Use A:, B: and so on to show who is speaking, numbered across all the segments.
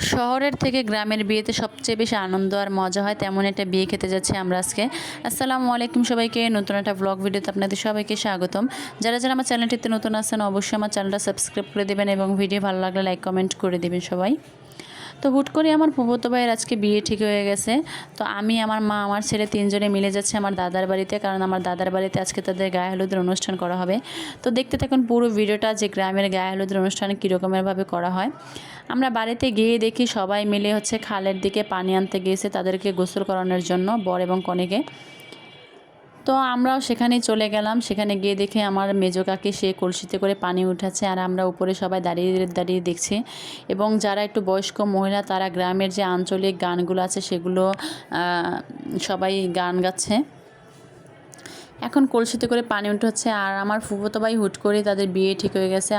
A: শহরের থেকে গ্রামের বিয়েতে সবচেয়ে বেশি আনন্দ আর মজা হয়, তেমন একটা বিয়ে খেতে যাচ্ছি আমরা আজকে। আসসালামু আলাইকুম সবাইকে, নতুন একটা ব্লগ ভিডিওতে আপনাদের সবাইকে স্বাগতম। যারা যারা আমার চ্যানেলটিতে নতুন আছেন অবশ্যই আমার চ্যানেলটা সাবস্ক্রাইব করে দেবেন এবং ভিডিও ভালো লাগলে লাইক কমেন্ট করে দেবেন সবাই। তো হুট করে আমার ফুফাতো ভাইয়ের আজকে বিয়ে ঠিক হয়ে গেছে। তো আমি, আমার মা, আমার ছেলে তিনজনে মিলে যাচ্ছে আমার দাদার বাড়িতে, কারণ আমার দাদার বাড়িতে আজকে তাদের গায়ে হলুদের অনুষ্ঠান করা হবে। তো দেখতে থাকুন পুরো ভিডিওটা যে গ্রামের গায়ে হলুদের অনুষ্ঠান কীরকমেরভাবে করা হয়। আমরা বাড়িতে গিয়ে দেখি সবাই মিলে খালের দিকে পানি আনতে গিয়েছে তাদেরকে গোসল করানোর জন্য, বর এবং কনেকে। তো আমরাও সেখানেই চলে গেলাম। সেখানে গিয়ে দেখে আমার মেজো কাকি সে কলসিতে করে পানি উঠাচ্ছে, আর আমরা উপরে সবাই দাঁড়িয়ে দাঁড়িয়ে দেখছি। এবং যারা একটু বয়স্ক মহিলা তারা গ্রামের যে আঞ্চলিক গানগুলো আছে সেগুলো সবাই গান গাচ্ছে। এখন কলসিতে করে পানি উঠাচ্ছে, আর আমার ফুফাতো ভাই হুট করে তাদের বিয়ে ঠিক হয়ে গেছে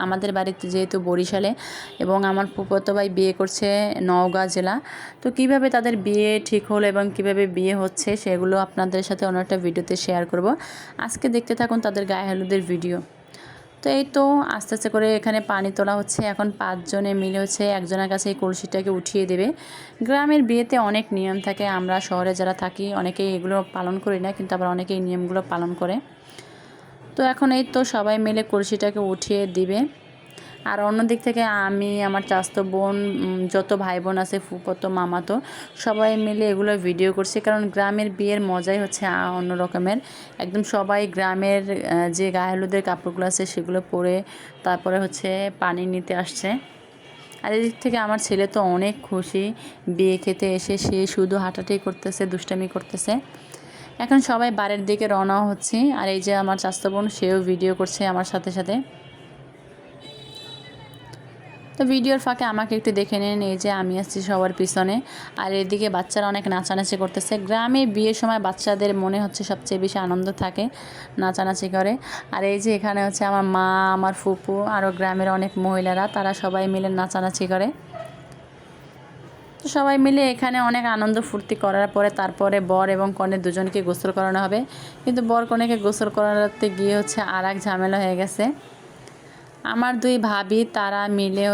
A: আমাদের বাড়িতে যেহেতু বরিশালে, এবং আমার ফুফাতো ভাই বিয়ে করছে নওগাঁ জেলা। তো কিভাবে তাদের বিয়ে ঠিক হলো এবং কিভাবে বিয়ে হচ্ছে সেগুলো আপনাদের সাথে অন্য একটা ভিডিওতে শেয়ার করব। আজকে দেখতে থাকুন তাদের গায়ে হলুদের ভিডিও। তো এই তো আস্তে আস্তে করে এখানে পানি তোলা হচ্ছে। এখন 5 জনে মিলে একজনের কাছে এই কলসিটাকে উঠিয়ে দেবে। গ্রামের বিয়েতে অনেক নিয়ম থাকে, আমরা শহরে যারা থাকি অনেকেই এগুলো পালন করি না, কিন্তু আবার অনেকেই নিয়মগুলো পালন করে। তো এখন এই তো সবাই মিলে কলসিটাকে উঠিয়ে দিবে। আর অন্য দিক থেকে আমি, আমার চাচাতো বোন, যত ভাই বোন আছে, ফুফাতো মামাতো, সবাই মিলে এগুলো ভিডিও করছি, কারণ গ্রামের বিয়ের মজাই অন্য রকমের। একদম সবাই গ্রামের যে গায়ে হলুদের কাপড়গুলো আছে সেগুলো পরে তারপরে পানি নিতে আসছে। আর এদিক থেকে আমার ছেলে তো অনেক খুশি, বিয়ে খেতে এসে সে শুধু হাঁটাহাঁটি করতেছে, দুষ্টামি করতেছে। এখন সবাই বাড়ির দিকে রওনা হচ্ছে, আর এই যে আমার চাচাতো বোন সেও ভিডিও করছে আমার সাথে সাথে। তো ভিডিওর ফাঁকে আমাকে একটু দেখে নিন, এই যে আমি আসছি সবার পিছনে, আর এদিকে বাচ্চারা অনেক নাচানাচি করতেছে। গ্রামে বিয়ের সময় বাচ্চাদের মনে সবচেয়ে বেশি আনন্দ থাকে, নাচানাচি করে। আর এই যে এখানে আমার মা, আমার ফুপু, আরও গ্রামের অনেক মহিলারা, তারা সবাই মিলে নাচানাচি করে। তো সবাই মিলে এখানে অনেক আনন্দ ফুর্তি করার পরে তারপরে বর এবং কনে দুজনকে গোসল করানো হবে। কিন্তু বর কনেকে গোসল করাতে গিয়ে আর এক ঝামেলা হয়ে গেছে। আমার দুই ভাবি তারা মিলে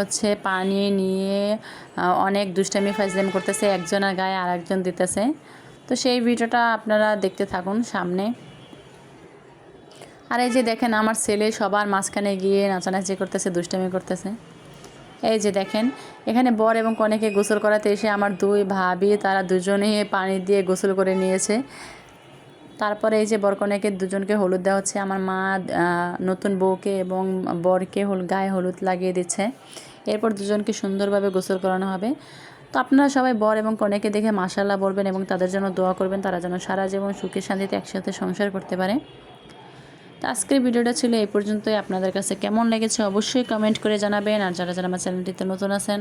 A: পানি নিয়ে অনেক দুষ্টামি ফাজলামি করতেছে, একজনের গায়ে আর একজন দিতেছে। তো সেই ভিডিওটা আপনারা দেখতে থাকুন সামনে। আর এই যে দেখেন আমার ছেলে সবার মাঝখানে গিয়ে নাচানাচি করতেছে, দুষ্টামি করতেছে। এই যে দেখেন এখানে বর এবং কনেকে গোসল করাতে এসে আমার দুই ভাবি তারা দুজনেই পানি দিয়ে গোসল করে নিয়েছে। তারপরে এই যে বরকনেকে দুজনকে হলুদ দেওয়া হচ্ছে। আমার মা নতুন বউকে এবং বরকে গায়ে হলুদ লাগিয়ে দিচ্ছে। এরপর দুজনকে সুন্দরভাবে গোসল করানো হবে। তো আপনারা সবাই বর এবং কনেকে দেখে মাশাআল্লাহ বলবেন এবং তাদের জন্য দোয়া করবেন, তারা যেন সারা জীবন সুখে শান্তিতে একসাথে সংসার করতে পারে। তো আজকের ভিডিওটা ছিল এই পর্যন্তই। আপনাদের কাছে কেমন লেগেছে অবশ্যই কমেন্ট করে জানাবেন, আর যারা যারা আমার চ্যানেলটিতে নতুন আছেন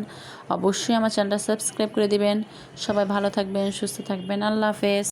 A: অবশ্যই আমার চ্যানেলটা সাবস্ক্রাইব করে দিবেন। সবাই ভালো থাকবেন, সুস্থ থাকবেন। আল্লাহ হাফেজ।